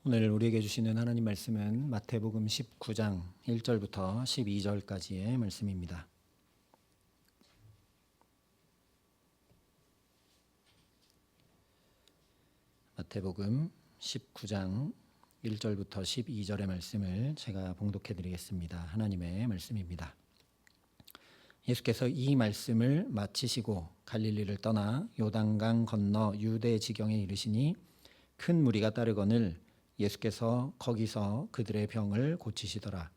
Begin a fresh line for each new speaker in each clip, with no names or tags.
오늘 우리에게 주시는 하나님 말씀은 마태복음 19장 1절부터 12절까지의 말씀입니다. 마태복음 19장 1절부터 12절의 말씀을 제가 봉독해 드리겠습니다. 하나님의 말씀입니다. 예수께서 이 말씀을 마치시고 갈릴리를 떠나 요단강 건너 유대 지경에 이르시니 큰 무리가 따르거늘 예수께서 거기서 그들의 병을 고치시더라.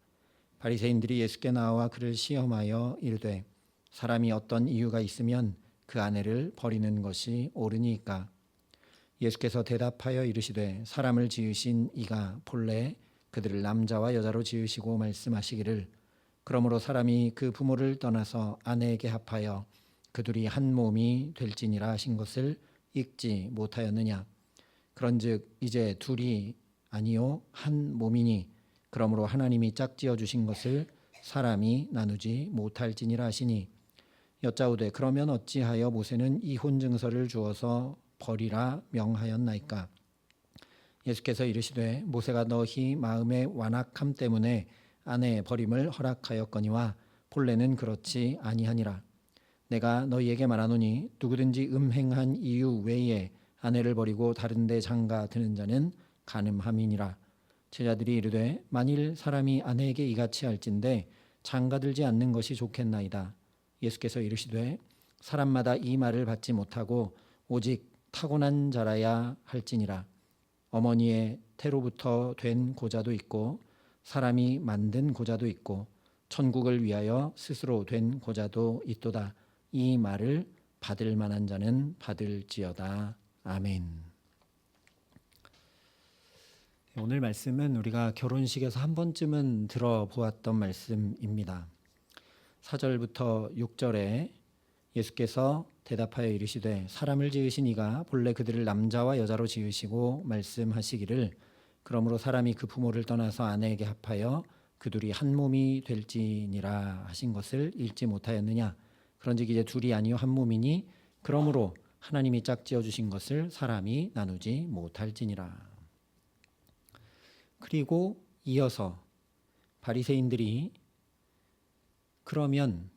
바리새인들이 예수께 나와 그를 시험하여 이르되 사람이 어떤 이유가 있으면 그 아내를 버리는 것이 옳으니까? 예수께서 대답하여 이르시되 사람을 지으신 이가 본래 그들을 남자와 여자로 지으시고 말씀하시기를 그러므로 사람이 그 부모를 떠나서 아내에게 합하여 그 둘이 한 몸이 될지니라 하신 것을 읽지 못하였느냐? 그런즉 이제 둘이 아니요 한 몸이니 그러므로 하나님이 짝지어 주신 것을 사람이 나누지 못할지니라 하시니 여짜오되 그러면 어찌하여 모세는 이혼 증서를 주어서 버리라 명하였나이까? 예수께서 이르시되 모세가 너희 마음의 완악함 때문에 아내 버림을 허락하였거니와 본래는 그렇지 아니하니라. 내가 너희에게 말하노니 누구든지 음행한 이유 외에 아내를 버리고 다른 데 장가 드는 자는 간음함이니라. 제자들이 이르되 만일 사람이 아내에게 이같이 할진대 장가들지 않는 것이 좋겠나이다. 예수께서 이르시되 사람마다 이 말을 받지 못하고 오직 타고난 자라야 할지니라. 어머니의 태로부터 된 고자도 있고 사람이 만든 고자도 있고 천국을 위하여 스스로 된 고자도 있도다. 이 말을 받을 만한 자는 받을지어다. 아멘. 오늘 말씀은 우리가 결혼식에서 한 번쯤은 들어보았던 말씀입니다. 4절부터 6절에 예수께서 대답하여 이르시되 사람을 지으신 이가 본래 그들을 남자와 여자로 지으시고 말씀하시기를 그러므로 사람이 그 부모를 떠나서 아내에게 합하여 그 둘이 한 몸이 될지니라 하신 것을 읽지 못하였느냐? 그런즉 이제 둘이 아니요 한 몸이니 그러므로 하나님이 짝지어 주신 것을 사람이 나누지 못할지니라. 그리고 이어서 바리새인들이 그러면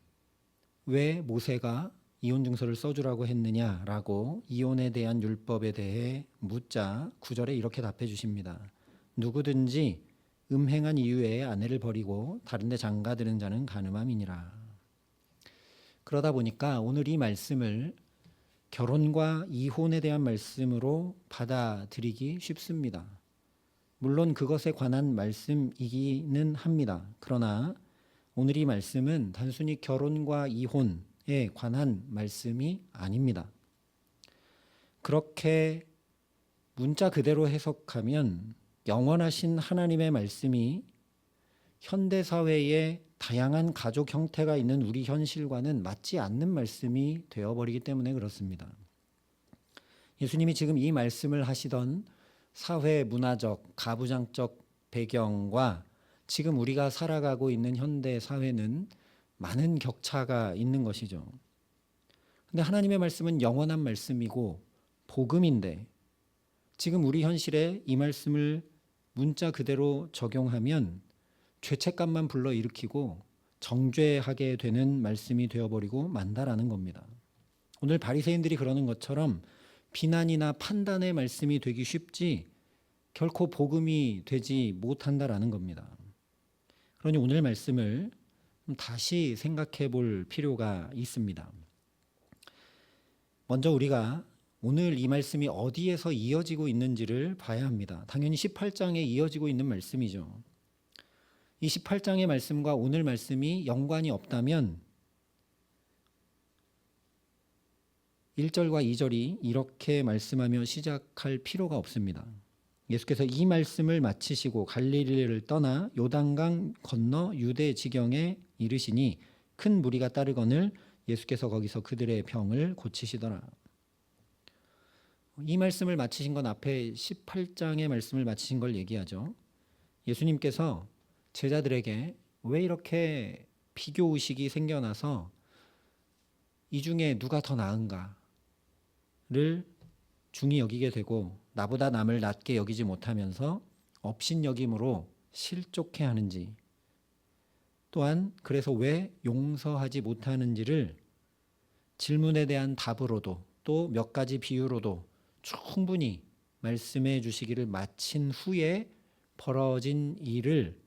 왜 모세가 이혼 증서를 써주라고 했느냐라고 이혼에 대한 율법에 대해 묻자 9절에 이렇게 답해 주십니다. 누구든지 음행한 이유에 아내를 버리고 다른 데 장가드는 자는 간음함이니라. 그러다 보니까 오늘 이 말씀을 결혼과 이혼에 대한 말씀으로 받아들이기 쉽습니다. 물론 그것에 관한 말씀이기는 합니다. 그러나 오늘 이 말씀은 단순히 결혼과 이혼에 관한 말씀이 아닙니다. 그렇게 문자 그대로 해석하면 영원하신 하나님의 말씀이 현대사회의 다양한 가족 형태가 있는 우리 현실과는 맞지 않는 말씀이 되어버리기 때문에 그렇습니다. 예수님이 지금 이 말씀을 하시던 사회 문화적, 가부장적 배경과 지금 우리가 살아가고 있는 현대 사회는 많은 격차가 있는 것이죠. 근데 하나님의 말씀은 영원한 말씀이고 복음인데 지금 우리 현실에 이 말씀을 문자 그대로 적용하면 죄책감만 불러일으키고 정죄하게 되는 말씀이 되어버리고 만다라는 겁니다. 오늘 바리새인들이 그러는 것처럼 비난이나 판단의 말씀이 되기 쉽지 결코 복음이 되지 못한다라는 겁니다. 그러니 오늘 말씀을 다시 생각해 볼 필요가 있습니다. 먼저 우리가 오늘 이 말씀이 어디에서 이어지고 있는지를 봐야 합니다. 당연히 18장에 이어지고 있는 말씀이죠. 이 18장의 말씀과 오늘 말씀이 연관이 없다면 1절과 2절이 이렇게 말씀하며 시작할 필요가 없습니다. 예수께서 이 말씀을 마치시고 갈릴리를 떠나 요단강 건너 유대 지경에 이르시니 큰 무리가 따르거늘 예수께서 거기서 그들의 병을 고치시더라. 이 말씀을 마치신 건 앞에 18장의 말씀을 마치신 걸 얘기하죠. 예수님께서 제자들에게 왜 이렇게 비교의식이 생겨나서 이 중에 누가 더 나은가를 중히 여기게 되고 나보다 남을 낮게 여기지 못하면서 업신여김으로 실족해 하는지, 또한 그래서 왜 용서하지 못하는지를 질문에 대한 답으로도 또 몇 가지 비유로도 충분히 말씀해 주시기를 마친 후에 벌어진 일을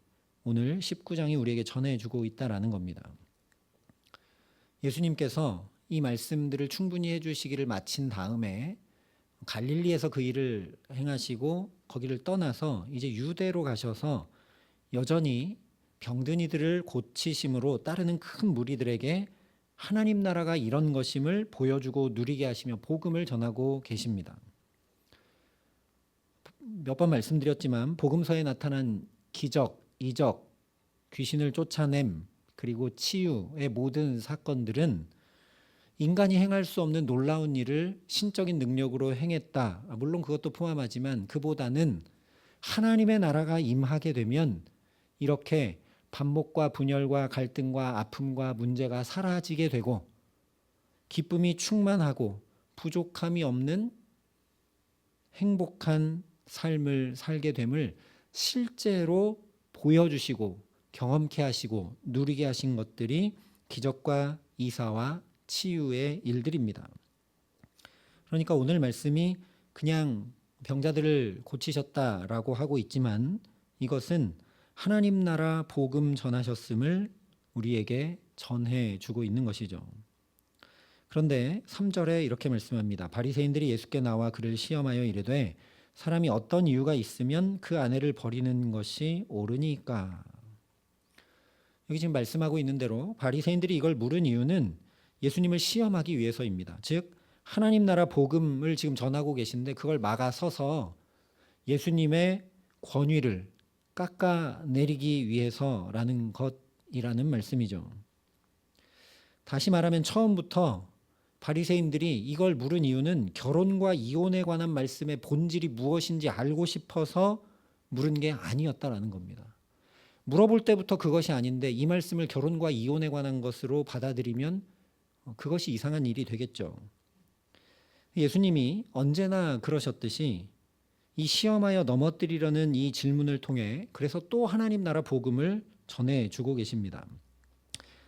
오늘 19장이 우리에게 전해주고 있다라는 겁니다. 예수님께서 이 말씀들을 충분히 해주시기를 마친 다음에 갈릴리에서 그 일을 행하시고 거기를 떠나서 이제 유대로 가셔서 여전히 병든 이들을 고치심으로 따르는 큰 무리들에게 하나님 나라가 이런 것임을 보여주고 누리게 하시며 복음을 전하고 계십니다. 몇 번 말씀드렸지만 복음서에 나타난 기적, 이적, 귀신을 쫓아냄, 그리고 치유의 모든 사건들은 인간이 행할 수 없는 놀라운 일을 신적인 능력으로 행했다. 물론 그것도 포함하지만 그보다는 하나님의 나라가 임하게 되면 이렇게 반목과 분열과 갈등과 아픔과 문제가 사라지게 되고 기쁨이 충만하고 부족함이 없는 행복한 삶을 살게 됨을 실제로 보여주시고 경험케 하시고 누리게 하신 것들이 기적과 이사와 치유의 일들입니다. 그러니까 오늘 말씀이 그냥 병자들을 고치셨다라고 하고 있지만 이것은 하나님 나라 복음 전하셨음을 우리에게 전해주고 있는 것이죠. 그런데 3절에 이렇게 말씀합니다. 바리새인들이 예수께 나와 그를 시험하여 이르되 사람이 어떤 이유가 있으면 그 아내를 버리는 것이 옳으니까. 여기 지금 말씀하고 있는 대로 바리새인들이 이걸 물은 이유는 예수님을 시험하기 위해서입니다. 즉 하나님 나라 복음을 지금 전하고 계신데 그걸 막아서서 예수님의 권위를 깎아내리기 위해서라는 것이라는 말씀이죠. 다시 말하면 처음부터 바리새인들이 이걸 물은 이유는 결혼과 이혼에 관한 말씀의 본질이 무엇인지 알고 싶어서 물은 게 아니었다라는 겁니다. 물어볼 때부터 그것이 아닌데 이 말씀을 결혼과 이혼에 관한 것으로 받아들이면 그것이 이상한 일이 되겠죠. 예수님이 언제나 그러셨듯이 이 시험하여 넘어뜨리려는 이 질문을 통해 그래서 또 하나님 나라 복음을 전해주고 계십니다.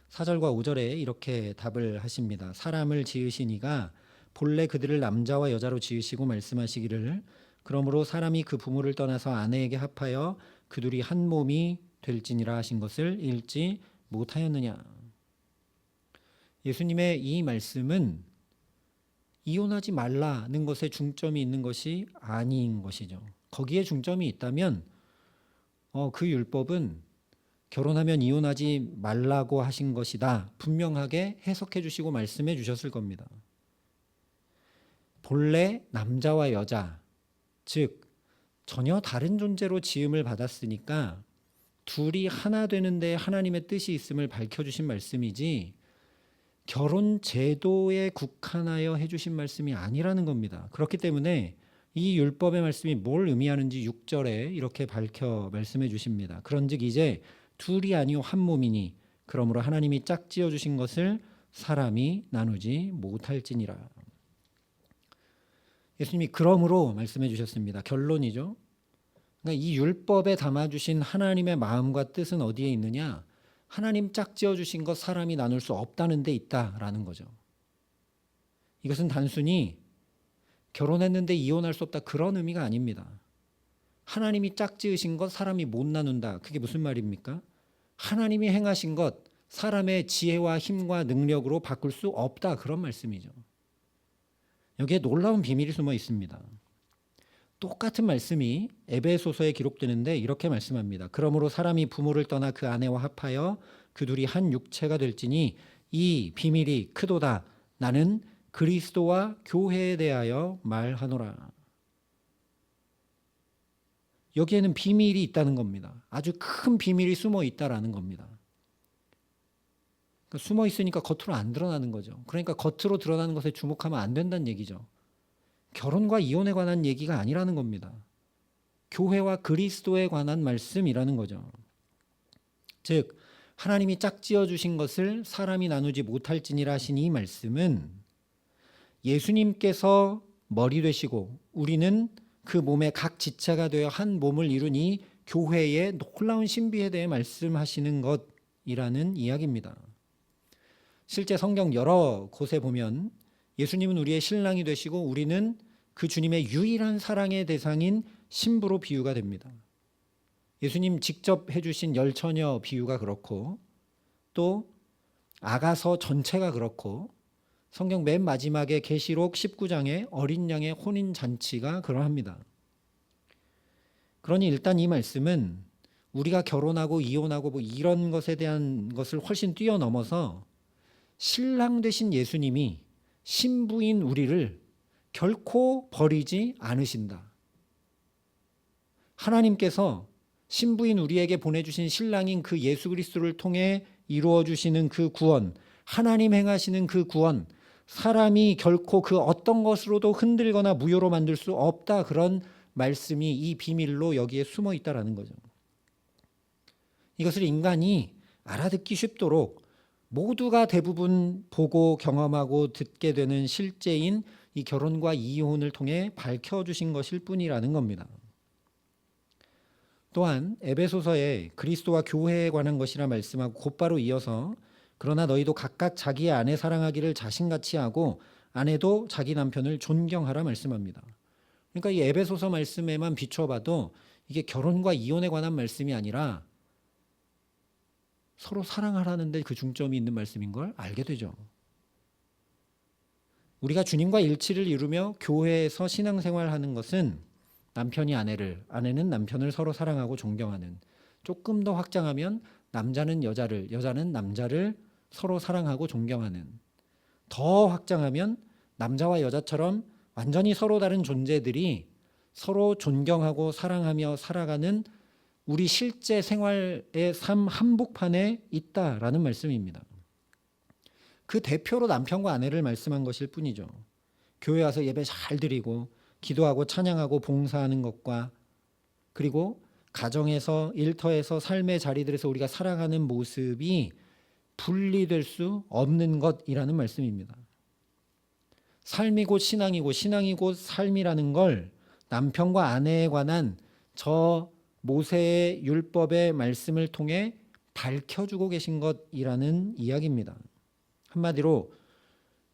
4절과 5절에 이렇게 답을 하십니다. 사람을 지으신 이가 본래 그들을 남자와 여자로 지으시고 말씀하시기를 그러므로 사람이 그 부모를 떠나서 아내에게 합하여 그 둘이 한 몸이 될지니라 하신 것을 읽지 못하였느냐. 예수님의 이 말씀은 이혼하지 말라는 것에 중점이 있는 것이 아닌 것이죠. 거기에 중점이 있다면 그 율법은 결혼하면 이혼하지 말라고 하신 것이다. 분명하게 해석해 주시고 말씀해 주셨을 겁니다. 본래 남자와 여자, 즉 전혀 다른 존재로 지음을 받았으니까 둘이 하나 되는데 하나님의 뜻이 있음을 밝혀주신 말씀이지 결혼 제도에 국한하여 해주신 말씀이 아니라는 겁니다. 그렇기 때문에 이 율법의 말씀이 뭘 의미하는지 6절에 이렇게 밝혀 말씀해 주십니다. 그런즉 이제 둘이 아니요 한 몸이니 그러므로 하나님이 짝지어 주신 것을 사람이 나누지 못할지니라. 예수님이 그러므로 말씀해 주셨습니다. 결론이죠. 그러니까 이 율법에 담아주신 하나님의 마음과 뜻은 어디에 있느냐? 하나님 짝지어 주신 것 사람이 나눌 수 없다는 데 있다라는 거죠. 이것은 단순히 결혼했는데 이혼할 수 없다 그런 의미가 아닙니다. 하나님이 짝지으신 것 사람이 못 나눈다. 그게 무슨 말입니까? 하나님이 행하신 것 사람의 지혜와 힘과 능력으로 바꿀 수 없다 그런 말씀이죠. 여기에 놀라운 비밀이 숨어 있습니다. 똑같은 말씀이 에베소서에 기록되는데 이렇게 말씀합니다. 그러므로 사람이 부모를 떠나 그 아내와 합하여 그 둘이 한 육체가 될지니 이 비밀이 크도다. 나는 그리스도와 교회에 대하여 말하노라. 여기에는 비밀이 있다는 겁니다. 아주 큰 비밀이 숨어 있다라는 겁니다. 그러니까 숨어 있으니까 겉으로 안 드러나는 거죠. 그러니까 겉으로 드러나는 것에 주목하면 안 된다는 얘기죠. 결혼과 이혼에 관한 얘기가 아니라는 겁니다. 교회와 그리스도에 관한 말씀이라는 거죠. 즉 하나님이 짝지어 주신 것을 사람이 나누지 못할지니라 하신 이 말씀은 예수님께서 머리 되시고 우리는 그 몸의 각 지체가 되어 한 몸을 이룬 이 교회의 놀라운 신비에 대해 말씀하시는 것이라는 이야기입니다. 실제 성경 여러 곳에 보면 예수님은 우리의 신랑이 되시고 우리는 그 주님의 유일한 사랑의 대상인 신부로 비유가 됩니다. 예수님 직접 해주신 열처녀 비유가 그렇고 또 아가서 전체가 그렇고 성경 맨 마지막에 계시록 19장의 어린 양의 혼인 잔치가 그러합니다. 그러니 일단 이 말씀은 우리가 결혼하고 이혼하고 뭐 이런 것에 대한 것을 훨씬 뛰어넘어서 신랑 되신 예수님이 신부인 우리를 결코 버리지 않으신다. 하나님께서 신부인 우리에게 보내주신 신랑인 그 예수 그리스도를 통해 이루어 주시는 그 구원, 하나님 행하시는 그 구원, 사람이 결코 그 어떤 것으로도 흔들거나 무효로 만들 수 없다. 그런 말씀이 이 비밀로 여기에 숨어 있다라는 거죠. 이것을 인간이 알아듣기 쉽도록 모두가 대부분 보고 경험하고 듣게 되는 실제인 이 결혼과 이혼을 통해 밝혀주신 것일 뿐이라는 겁니다. 또한 에베소서에 그리스도와 교회에 관한 것이라 말씀하고 곧바로 이어서 그러나 너희도 각각 자기의 아내 사랑하기를 자신같이 하고 아내도 자기 남편을 존경하라 말씀합니다. 그러니까 이 에베소서 말씀에만 비춰봐도 이게 결혼과 이혼에 관한 말씀이 아니라 서로 사랑하라는 데 그 중점이 있는 말씀인 걸 알게 되죠. 우리가 주님과 일치를 이루며 교회에서 신앙생활하는 것은 남편이 아내를, 아내는 남편을 서로 사랑하고 존경하는, 조금 더 확장하면 남자는 여자를, 여자는 남자를 서로 사랑하고 존경하는, 더 확장하면 남자와 여자처럼 완전히 서로 다른 존재들이 서로 존경하고 사랑하며 살아가는 우리 실제 생활의 삶 한복판에 있다라는 말씀입니다. 그 대표로 남편과 아내를 말씀한 것일 뿐이죠. 교회 와서 예배 잘 드리고 기도하고 찬양하고 봉사하는 것과 그리고 가정에서 일터에서 삶의 자리들에서 우리가 살아가는 모습이 분리될 수 없는 것이라는 말씀입니다. 삶이 곧 신앙이고 신앙이 곧 삶이라는 걸 남편과 아내에 관한 저 모세의 율법의 말씀을 통해 밝혀주고 계신 것이라는 이야기입니다. 한마디로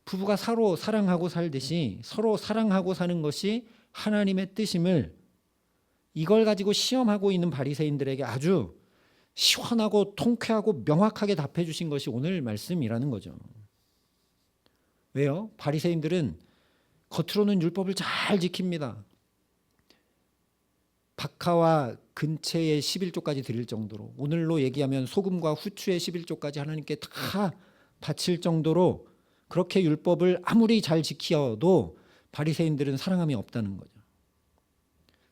부부가 서로 사랑하고 살듯이 서로 사랑하고 사는 것이 하나님의 뜻임을 이걸 가지고 시험하고 있는 바리새인들에게 아주 시원하고 통쾌하고 명확하게 답해 주신 것이 오늘 말씀이라는 거죠. 왜요? 바리새인들은 겉으로는 율법을 잘 지킵니다. 박하와 근채의 11조까지 드릴 정도로, 오늘로 얘기하면 소금과 후추의 11조까지 하나님께 다 바칠 정도로 그렇게 율법을 아무리 잘 지켜도 바리새인들은 사랑함이 없다는 거죠.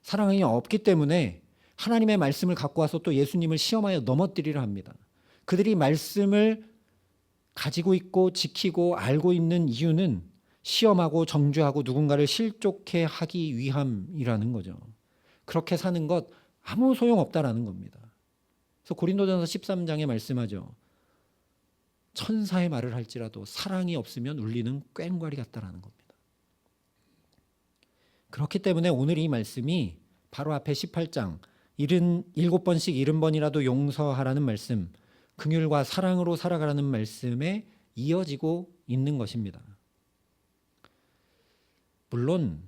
사랑함이 없기 때문에 하나님의 말씀을 갖고 와서 또 예수님을 시험하여 넘어뜨리려 합니다. 그들이 말씀을 가지고 있고 지키고 알고 있는 이유는 시험하고 정죄하고 누군가를 실족해 하기 위함이라는 거죠. 그렇게 사는 것 아무 소용없다라는 겁니다. 그래서 고린도전서 13장에 말씀하죠. 천사의 말을 할지라도 사랑이 없으면 울리는 꽹과리 같다라는 겁니다. 그렇기 때문에 오늘 이 말씀이 바로 앞에 18장 77번씩 70번이라도 용서하라는 말씀, 긍휼과 사랑으로 살아가라는 말씀에 이어지고 있는 것입니다. 물론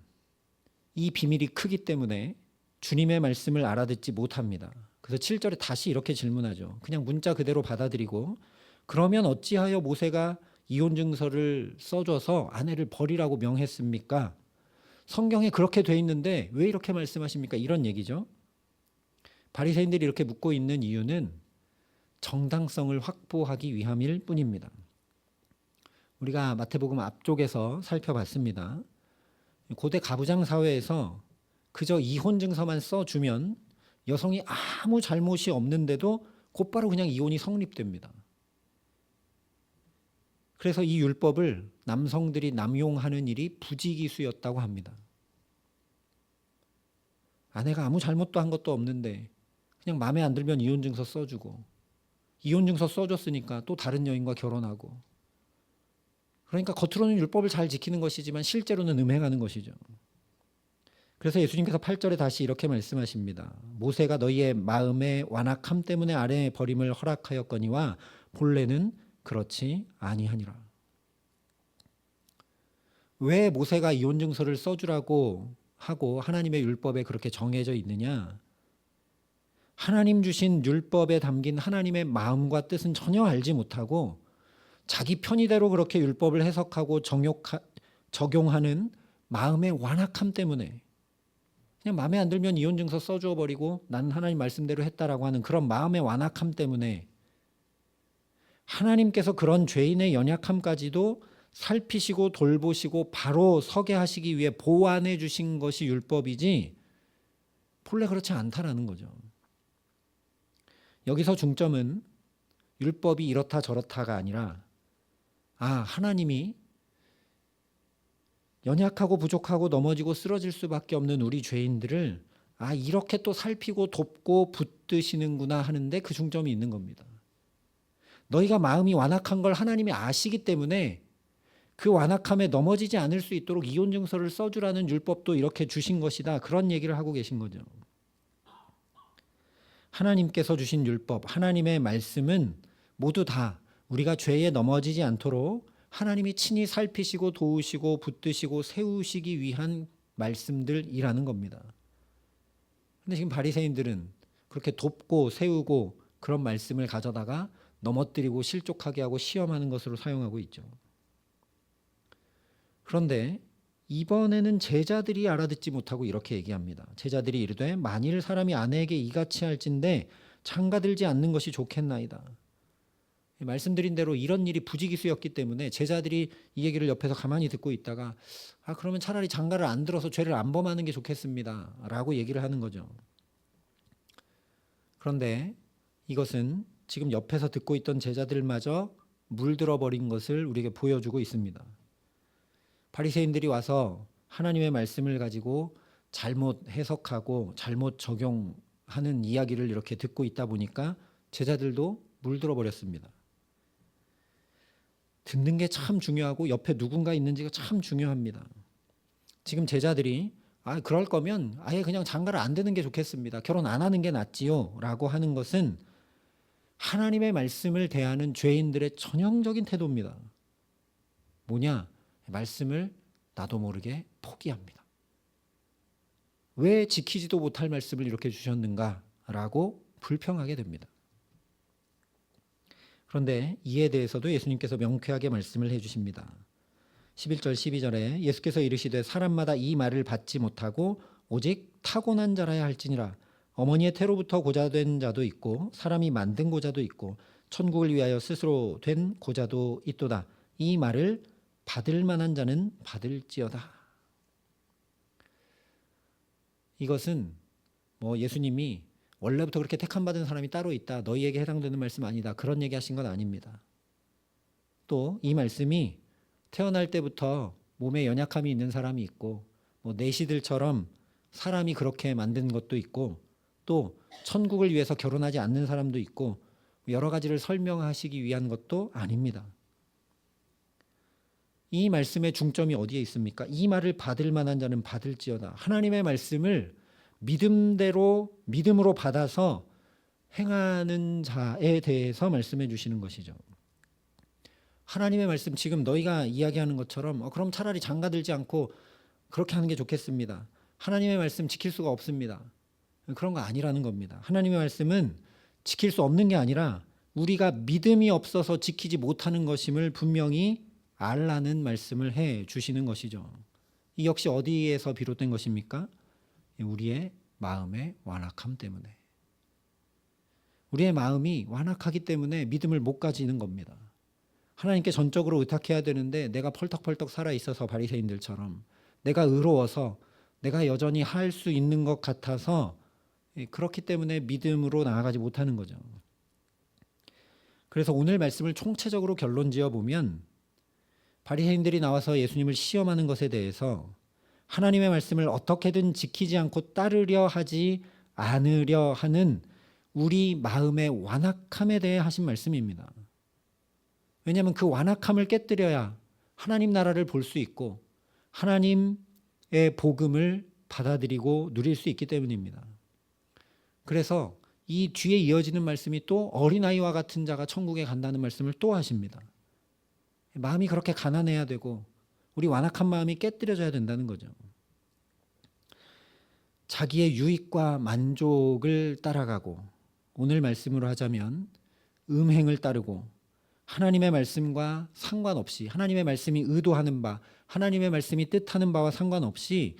이 비밀이 크기 때문에 주님의 말씀을 알아듣지 못합니다. 그래서 7절에 다시 이렇게 질문하죠. 그냥 문자 그대로 받아들이고 그러면 어찌하여 모세가 이혼증서를 써줘서 아내를 버리라고 명했습니까? 성경에 그렇게 돼 있는데 왜 이렇게 말씀하십니까? 이런 얘기죠. 바리새인들이 이렇게 묻고 있는 이유는 정당성을 확보하기 위함일 뿐입니다. 우리가 마태복음 앞쪽에서 살펴봤습니다. 고대 가부장 사회에서 그저 이혼 증서만 써주면 여성이 아무 잘못이 없는데도 곧바로 그냥 이혼이 성립됩니다. 그래서 이 율법을 남성들이 남용하는 일이 부지기수였다고 합니다. 아내가 아무 잘못도 한 것도 없는데 그냥 마음에 안 들면 이혼증서 써주고 이혼증서 써줬으니까 또 다른 여인과 결혼하고, 그러니까 겉으로는 율법을 잘 지키는 것이지만 실제로는 음행하는 것이죠. 그래서 예수님께서 8절에 다시 이렇게 말씀하십니다. 모세가 너희의 마음의 완악함 때문에 아내 버림을 허락하였거니와 본래는 그렇지 아니하니라. 왜 모세가 이혼 증서를 써주라고 하고 하나님의 율법에 그렇게 정해져 있느냐? 하나님 주신 율법에 담긴 하나님의 마음과 뜻은 전혀 알지 못하고 자기 편의대로 그렇게 율법을 해석하고 적용하는 마음의 완악함 때문에, 그냥 마음에 안 들면 이혼 증서 써주어 버리고 나는 하나님 말씀대로 했다라고 하는 그런 마음의 완악함 때문에 하나님께서 그런 죄인의 연약함까지도 살피시고 돌보시고 바로 서게 하시기 위해 보완해 주신 것이 율법이지 본래 그렇지 않다라는 거죠. 여기서 중점은 율법이 이렇다 저렇다가 아니라 하나님이 연약하고 부족하고 넘어지고 쓰러질 수밖에 없는 우리 죄인들을 이렇게 또 살피고 돕고 붙드시는구나 하는데 그 중점이 있는 겁니다. 너희가 마음이 완악한 걸 하나님이 아시기 때문에 그 완악함에 넘어지지 않을 수 있도록 이혼 증서를 써주라는 율법도 이렇게 주신 것이다. 그런 얘기를 하고 계신 거죠. 하나님께서 주신 율법, 하나님의 말씀은 모두 다 우리가 죄에 넘어지지 않도록 하나님이 친히 살피시고 도우시고 붙드시고 세우시기 위한 말씀들이라는 겁니다. 근데 지금 바리새인들은 그렇게 돕고 세우고 그런 말씀을 가져다가 넘어뜨리고 실족하게 하고 시험하는 것으로 사용하고 있죠. 그런데 이번에는 제자들이 알아듣지 못하고 이렇게 얘기합니다. 제자들이 이르되 만일 사람이 아내에게 이같이 할진대 장가들지 않는 것이 좋겠나이다. 말씀드린 대로 이런 일이 부지기수였기 때문에 제자들이 이 얘기를 옆에서 가만히 듣고 있다가 그러면 차라리 장가를 안 들어서 죄를 안 범하는 게 좋겠습니다 라고 얘기를 하는 거죠. 그런데 이것은 지금 옆에서 듣고 있던 제자들마저 물들어 버린 것을 우리에게 보여주고 있습니다. 바리새인들이 와서 하나님의 말씀을 가지고 잘못 해석하고 잘못 적용하는 이야기를 이렇게 듣고 있다 보니까 제자들도 물들어 버렸습니다. 듣는 게 참 중요하고 옆에 누군가 있는지가 참 중요합니다. 지금 제자들이 그럴 거면 아예 그냥 장가를 안 드는 게 좋겠습니다. 결혼 안 하는 게 낫지요 라고 하는 것은 하나님의 말씀을 대하는 죄인들의 전형적인 태도입니다. 뭐냐? 말씀을 나도 모르게 포기합니다. 왜 지키지도 못할 말씀을 이렇게 주셨는가 라고 불평하게 됩니다. 그런데 이에 대해서도 예수님께서 명쾌하게 말씀을 해주십니다. 11절 12절에 예수께서 이르시되 사람마다 이 말을 받지 못하고 오직 타고난 자라야 할지니라. 어머니의 태로부터 고자된 자도 있고 사람이 만든 고자도 있고 천국을 위하여 스스로 된 고자도 있도다. 이 말을 받을 만한 자는 받을지어다. 이것은 예수님이 원래부터 그렇게 택함받은 사람이 따로 있다. 너희에게 해당되는 말씀 아니다. 그런 얘기하신 건 아닙니다. 또 이 말씀이 태어날 때부터 몸에 연약함이 있는 사람이 있고 내시들처럼 사람이 그렇게 만든 것도 있고 또 천국을 위해서 결혼하지 않는 사람도 있고 여러 가지를 설명하시기 위한 것도 아닙니다. 이 말씀의 중점이 어디에 있습니까? 이 말을 받을 만한 자는 받을지어다. 하나님의 말씀을 믿음으로 받아서 행하는 자에 대해서 말씀해 주시는 것이죠. 하나님의 말씀 지금 너희가 이야기하는 것처럼 그럼 차라리 장가들지 않고 그렇게 하는 게 좋겠습니다. 하나님의 말씀 지킬 수가 없습니다. 그런 거 아니라는 겁니다. 하나님의 말씀은 지킬 수 없는 게 아니라 우리가 믿음이 없어서 지키지 못하는 것임을 분명히 알라는 말씀을 해 주시는 것이죠. 이 역시 어디에서 비롯된 것입니까? 우리의 마음의 완악함 때문에. 우리의 마음이 완악하기 때문에 믿음을 못 가지는 겁니다. 하나님께 전적으로 의탁해야 되는데 내가 펄떡펄떡 살아있어서 바리새인들처럼 내가 의로워서 내가 여전히 할 수 있는 것 같아서 그렇기 때문에 믿음으로 나아가지 못하는 거죠. 그래서 오늘 말씀을 총체적으로 결론지어 보면 바리새인들이 나와서 예수님을 시험하는 것에 대해서 하나님의 말씀을 어떻게든 지키지 않고 따르려 하지 않으려 하는 우리 마음의 완악함에 대해 하신 말씀입니다. 왜냐하면 그 완악함을 깨뜨려야 하나님 나라를 볼 수 있고 하나님의 복음을 받아들이고 누릴 수 있기 때문입니다. 그래서 이 뒤에 이어지는 말씀이 또 어린아이와 같은 자가 천국에 간다는 말씀을 또 하십니다. 마음이 그렇게 가난해야 되고 우리 완악한 마음이 깨뜨려져야 된다는 거죠. 자기의 유익과 만족을 따라가고, 오늘 말씀으로 하자면 음행을 따르고 하나님의 말씀과 상관없이, 하나님의 말씀이 의도하는 바, 하나님의 말씀이 뜻하는 바와 상관없이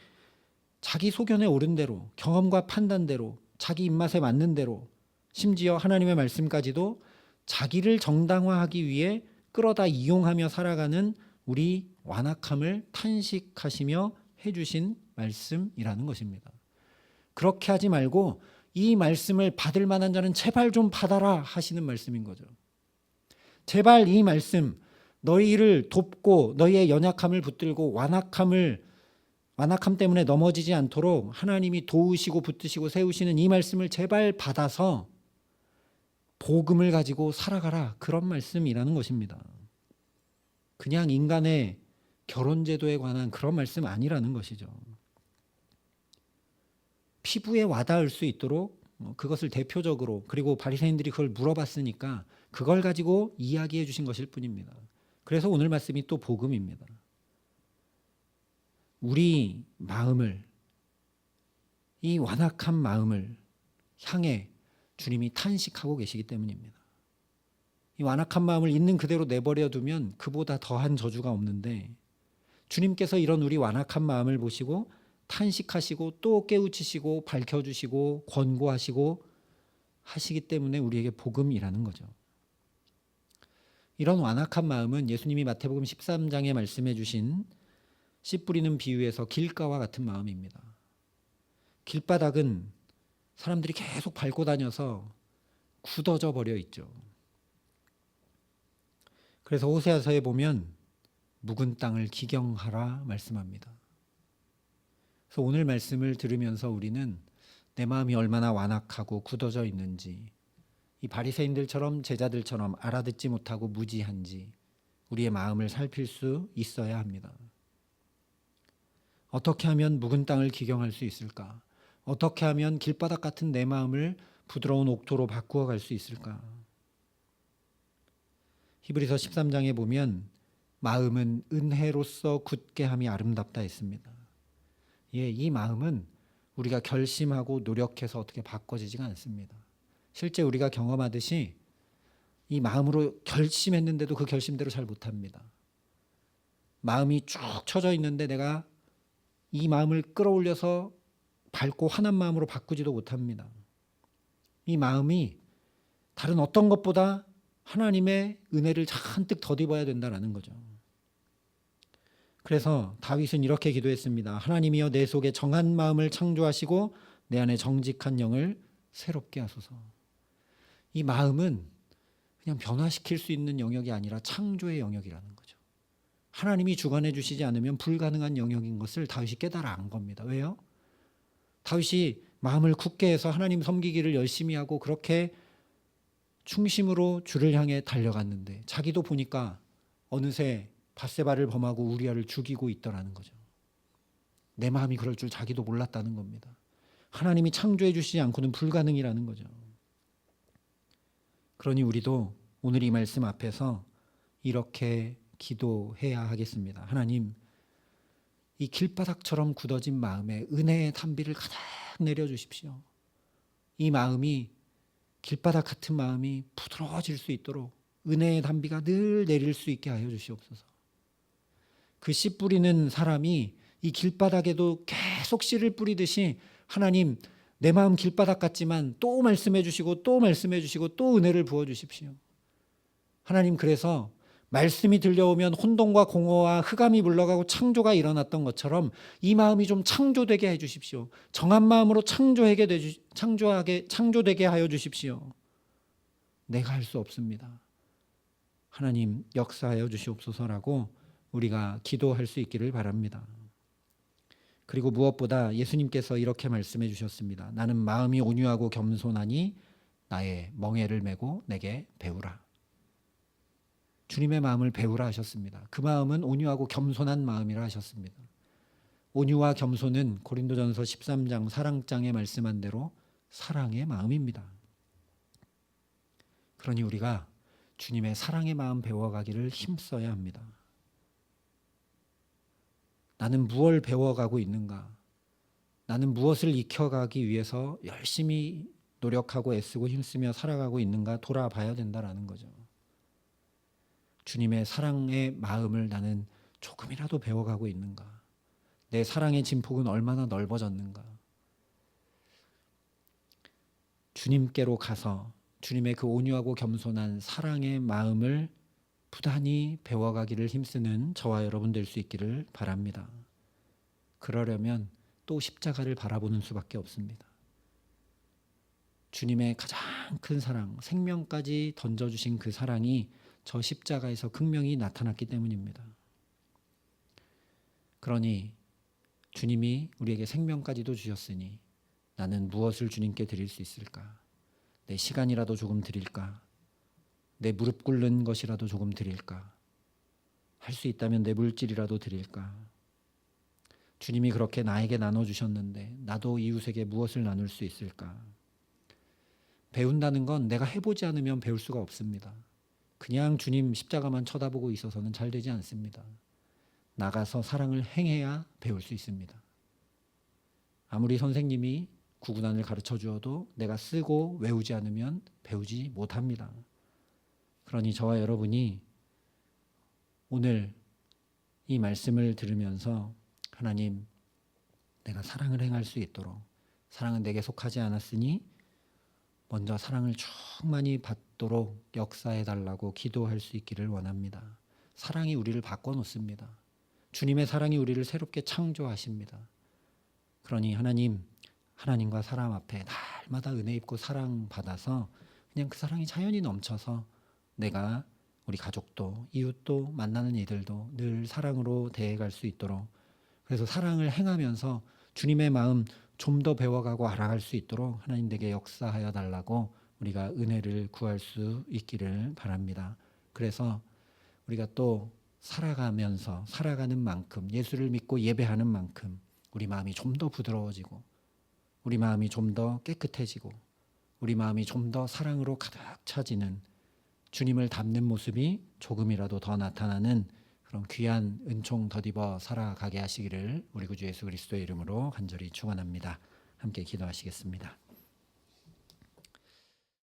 자기 소견에 옳은 대로, 경험과 판단대로, 자기 입맛에 맞는 대로, 심지어 하나님의 말씀까지도 자기를 정당화하기 위해 끌어다 이용하며 살아가는 우리 완악함을 탄식하시며 해주신 말씀이라는 것입니다. 그렇게 하지 말고 이 말씀을 받을 만한 자는 제발 좀 받아라 하시는 말씀인 거죠. 제발 이 말씀, 너희를 돕고 너희의 연약함을 붙들고 완악함 때문에 넘어지지 않도록 하나님이 도우시고 붙드시고 세우시는 이 말씀을 제발 받아서 복음을 가지고 살아가라, 그런 말씀이라는 것입니다. 그냥 인간의 결혼제도에 관한 그런 말씀 아니라는 것이죠. 피부에 와닿을 수 있도록 그것을 대표적으로, 그리고 바리새인들이 그걸 물어봤으니까 그걸 가지고 이야기해 주신 것일 뿐입니다. 그래서 오늘 말씀이 또 복음입니다. 우리 마음을, 이 완악한 마음을 향해 주님이 탄식하고 계시기 때문입니다. 이 완악한 마음을 있는 그대로 내버려 두면 그보다 더한 저주가 없는데, 주님께서 이런 우리 완악한 마음을 보시고 탄식하시고 또 깨우치시고 밝혀주시고 권고하시고 하시기 때문에 우리에게 복음이라는 거죠. 이런 완악한 마음은 예수님이 마태복음 13장에 말씀해 주신 씨 뿌리는 비유에서 길가와 같은 마음입니다. 길바닥은 사람들이 계속 밟고 다녀서 굳어져 버려 있죠. 그래서 호세아서에 보면 묵은 땅을 기경하라 말씀합니다. 그래서 오늘 말씀을 들으면서 우리는 내 마음이 얼마나 완악하고 굳어져 있는지, 이 바리새인들처럼 제자들처럼 알아듣지 못하고 무지한지 우리의 마음을 살필 수 있어야 합니다. 어떻게 하면 묵은 땅을 기경할 수 있을까? 어떻게 하면 길바닥 같은 내 마음을 부드러운 옥토로 바꾸어 갈 수 있을까? 히브리서 13장에 보면 마음은 은혜로서 굳게 함이 아름답다 했습니다. 이 마음은 우리가 결심하고 노력해서 어떻게 바꿔지지가 않습니다. 실제 우리가 경험하듯이 이 마음으로 결심했는데도 그 결심대로 잘 못합니다. 마음이 쭉 처져 있는데 내가 이 마음을 끌어올려서 밝고 환한 마음으로 바꾸지도 못합니다. 이 마음이 다른 어떤 것보다 하나님의 은혜를 잔뜩 덧입어야 된다는 거죠. 그래서 다윗은 이렇게 기도했습니다. 하나님이여 내 속에 정한 마음을 창조하시고 내 안에 정직한 영을 새롭게 하소서. 이 마음은 그냥 변화시킬 수 있는 영역이 아니라 창조의 영역이라는 거죠. 하나님이 주관해 주시지 않으면 불가능한 영역인 것을 다윗이 깨달아 안 겁니다. 왜요? 다윗이 마음을 굳게 해서 하나님 섬기기를 열심히 하고 그렇게 충심으로 주를 향해 달려갔는데 자기도 보니까 어느새 밧세바를 범하고 우리아를 죽이고 있더라는 거죠. 내 마음이 그럴 줄 자기도 몰랐다는 겁니다. 하나님이 창조해 주시지 않고는 불가능이라는 거죠. 그러니 우리도 오늘 이 말씀 앞에서 이렇게 기도해야 하겠습니다. 하나님, 이 길바닥처럼 굳어진 마음에 은혜의 단비를 가득 내려주십시오. 이 마음이, 길바닥 같은 마음이 부드러워질 수 있도록 은혜의 단비가 늘 내릴 수 있게 하여 주시옵소서. 그 씨 뿌리는 사람이 이 길바닥에도 계속 씨를 뿌리듯이 하나님, 내 마음 길바닥 같지만 또 말씀해 주시고 또 말씀해 주시고 또 은혜를 부어 주십시오. 하나님, 그래서 말씀이 들려오면 혼돈과 공허와 흑암이 물러가고 창조가 일어났던 것처럼 이 마음이 좀 창조되게 해 주십시오. 정한 마음으로 창조되게 하여 주십시오. 내가 할 수 없습니다. 하나님, 역사하여 주시옵소서라고 우리가 기도할 수 있기를 바랍니다. 그리고 무엇보다 예수님께서 이렇게 말씀해 주셨습니다. 나는 마음이 온유하고 겸손하니 나의 멍에를 메고 내게 배우라. 주님의 마음을 배우라 하셨습니다. 그 마음은 온유하고 겸손한 마음이라 하셨습니다. 온유와 겸손은 고린도전서 13장 사랑장에 말씀한 대로 사랑의 마음입니다. 그러니 우리가 주님의 사랑의 마음 배워가기를 힘써야 합니다. 나는 무엇을 배워가고 있는가? 나는 무엇을 익혀가기 위해서 열심히 노력하고 애쓰고 힘쓰며 살아가고 있는가 돌아봐야 된다라는 거죠. 주님의 사랑의 마음을 나는 조금이라도 배워가고 있는가? 내 사랑의 진폭은 얼마나 넓어졌는가? 주님께로 가서 주님의 그 온유하고 겸손한 사랑의 마음을 부단히 배워가기를 힘쓰는 저와 여러분 될 수 있기를 바랍니다. 그러려면 또 십자가를 바라보는 수밖에 없습니다. 주님의 가장 큰 사랑, 생명까지 던져주신 그 사랑이 저 십자가에서 극명히 나타났기 때문입니다. 그러니 주님이 우리에게 생명까지도 주셨으니 나는 무엇을 주님께 드릴 수 있을까? 내 시간이라도 조금 드릴까? 내 무릎 꿇는 것이라도 조금 드릴까? 할 수 있다면 내 물질이라도 드릴까? 주님이 그렇게 나에게 나눠주셨는데 나도 이웃에게 무엇을 나눌 수 있을까? 배운다는 건 내가 해보지 않으면 배울 수가 없습니다. 그냥 주님 십자가만 쳐다보고 있어서는 잘 되지 않습니다. 나가서 사랑을 행해야 배울 수 있습니다. 아무리 선생님이 구구단을 가르쳐 주어도 내가 쓰고 외우지 않으면 배우지 못합니다. 그러니 저와 여러분이 오늘 이 말씀을 들으면서 하나님, 내가 사랑을 행할 수 있도록, 사랑은 내게 속하지 않았으니 먼저 사랑을 충만히 받도록 역사해 달라고 기도할 수 있기를 원합니다. 사랑이 우리를 바꿔놓습니다. 주님의 사랑이 우리를 새롭게 창조하십니다. 그러니 하나님과 사람 앞에 날마다 은혜 입고 사랑받아서 그냥 그 사랑이 자연히 넘쳐서 내가 우리 가족도 이웃도 만나는 이들도 늘 사랑으로 대해갈 수 있도록, 그래서 사랑을 행하면서 주님의 마음 좀 더 배워가고 알아갈 수 있도록 하나님 댁에 역사하여 달라고 우리가 은혜를 구할 수 있기를 바랍니다. 그래서 우리가 또 살아가면서 살아가는 만큼, 예수를 믿고 예배하는 만큼 우리 마음이 좀 더 부드러워지고 우리 마음이 좀 더 깨끗해지고 우리 마음이 좀 더 사랑으로 가득 차지는, 주님을 닮는 모습이 조금이라도 더 나타나는 그런 귀한 은총 덧입어 살아가게 하시기를 우리 구주 예수 그리스도의 이름으로 간절히 축원합니다. 함께 기도하시겠습니다.